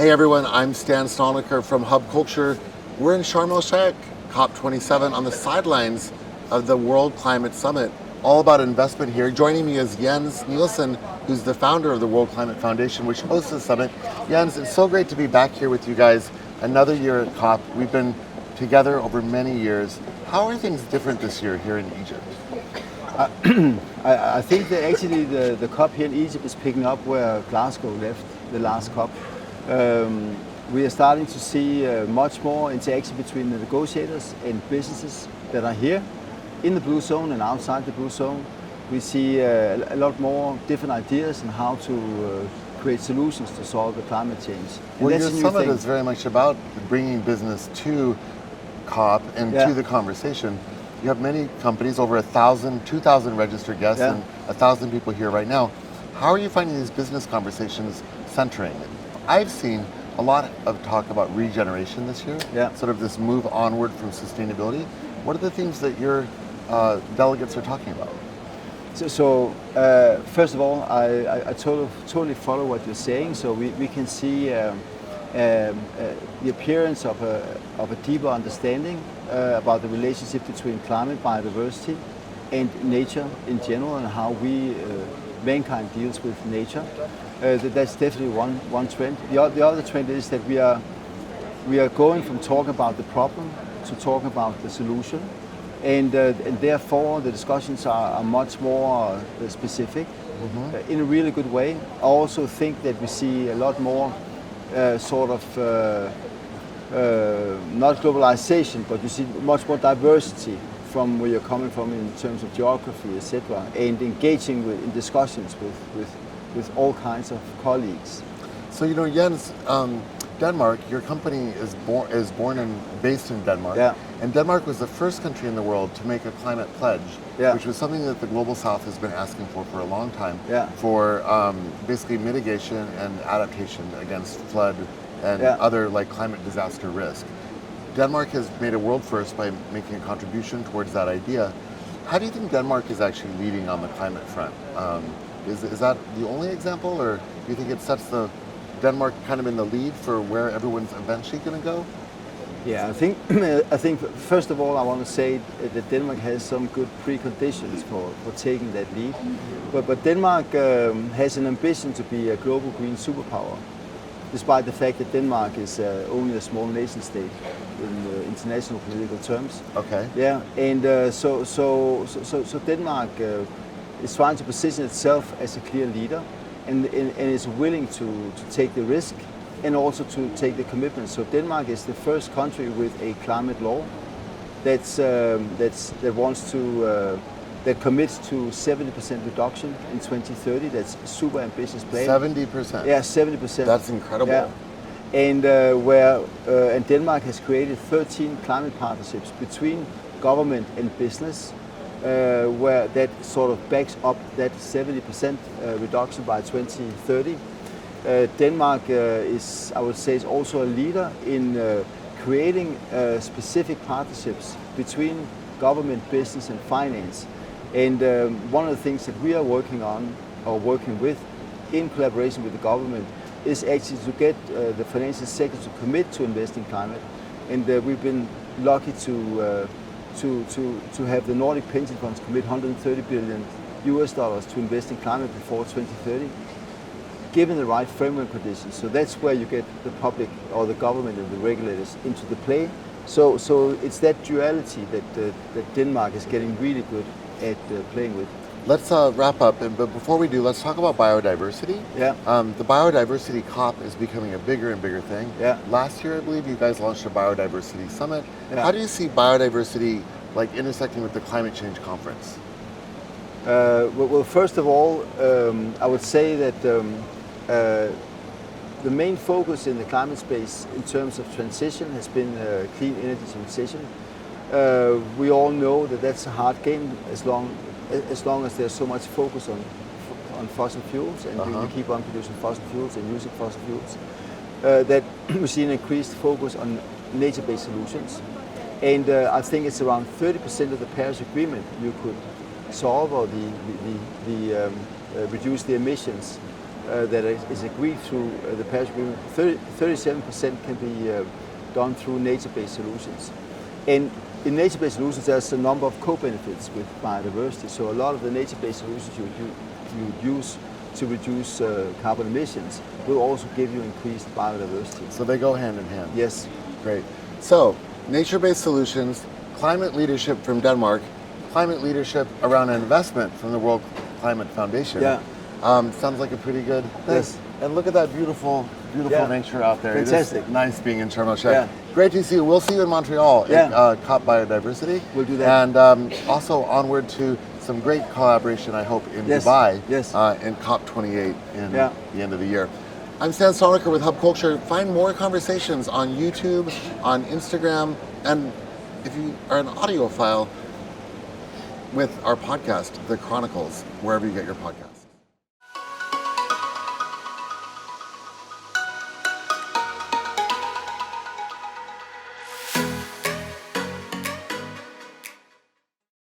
Hey everyone, I'm Stan Stalnaker from Hub Culture. We're in Sharm el-Sheikh, COP27, on the sidelines of the World Climate Summit, all about investment here. Joining me is Jens Nielsen, who's the founder of the World Climate Foundation, which hosts the summit. Jens, it's so great to be back here with you guys. Another year at COP. We've been together over many years. How are things different this year here in Egypt? I think that actually the COP here in Egypt is picking up where Glasgow left the last COP. We are starting to see much more interaction between the negotiators and businesses that are here in the blue zone and outside the blue zone. We see a lot more different ideas on how to create solutions to solve the climate change. And well, your summit is very much about bringing business to COP and to the conversation. You have many companies, over 2,000 registered guests and 1,000 people here right now. How are you finding these business conversations centering? I've seen a lot of talk about regeneration this year, sort of this move onward from sustainability. What are the things that your delegates are talking about? So first of all, I totally follow what you're saying. So we can see the appearance of a deeper understanding about the relationship between climate, biodiversity, and nature in general, and how mankind deals with nature. That's definitely one trend. The other trend is that we are going from talking about the problem to talking about the solution, and therefore the discussions are much more specific in a really good way. I also think that we see a lot more not globalization, but you see much more diversity from where you're coming from in terms of geography, etc., and engaging in discussions with all kinds of colleagues. So Jens, Denmark, your company is born and based in Denmark, and Denmark was the first country in the world to make a climate pledge, which was something that the Global South has been asking for a long time, for basically mitigation and adaptation against flood and other climate disaster risk. Denmark has made a world first by making a contribution towards that idea. How do you think Denmark is actually leading on the climate front? Is that the only example, or do you think it sets Denmark kind of in the lead for where everyone's eventually going to go? Yeah, I think first of all I want to say that Denmark has some good preconditions for taking that lead. But Denmark has an ambition to be a global green superpower, despite the fact that Denmark is only a small nation state in international political terms. Okay. Yeah, and so Denmark is trying to position itself as a clear leader, and is willing to take the risk and also to take the commitment. So Denmark is the first country with a climate law that commits to 70% reduction in 2030. That's a super ambitious plan. 70%. Yeah, 70%. That's incredible. Yeah. And and Denmark has created 13 climate partnerships between government and business, where that sort of backs up that 70% reduction by 2030. Denmark is also a leader in creating specific partnerships between government, business, and finance. And one of the things that we are working with in collaboration with the government is actually to get the financial sector to commit to invest in climate. And we've been lucky to have the Nordic pension funds commit $130 billion to invest in climate before 2030, given the right framework conditions. So that's where you get the public or the government and the regulators into the play. So it's that duality that Denmark is getting really good at playing with. Let's wrap up, but before we do, let's talk about biodiversity. Yeah. The biodiversity COP is becoming a bigger and bigger thing. Yeah. Last year, I believe you guys launched a biodiversity summit. Yeah. How do you see biodiversity intersecting with the climate change conference? Well, first of all, I would say that the main focus in the climate space in terms of transition has been clean energy transition. We all know that that's a hard game as long as there's so much focus on fossil fuels, and we keep on producing fossil fuels and using fossil fuels. That we see an increased focus on nature-based solutions, and I think it's around 30% of the Paris Agreement you could solve, or reduce the emissions that is agreed through the Paris Agreement, 37% can be done through nature-based solutions. And in nature-based solutions, there's a number of co-benefits with biodiversity. So a lot of the nature-based solutions you use to reduce carbon emissions will also give you increased biodiversity. So they go hand in hand. Yes. Great. So nature-based solutions, climate leadership from Denmark, climate leadership around investment from the World Climate Foundation. Yeah. Sounds like a pretty good thing. Yes. And look at that beautiful nature out there. Fantastic. It is nice being in Sharm el-Sheikh. Yeah. Great to see you. We'll see you in Montreal at COP Biodiversity. We'll do that. And also onward to some great collaboration, I hope, in Dubai in COP 28 in the end of the year. I'm Stan Stalnaker with Hub Culture. Find more conversations on YouTube, on Instagram, and if you are an audiophile, with our podcast, The Chronicles, wherever you get your podcasts.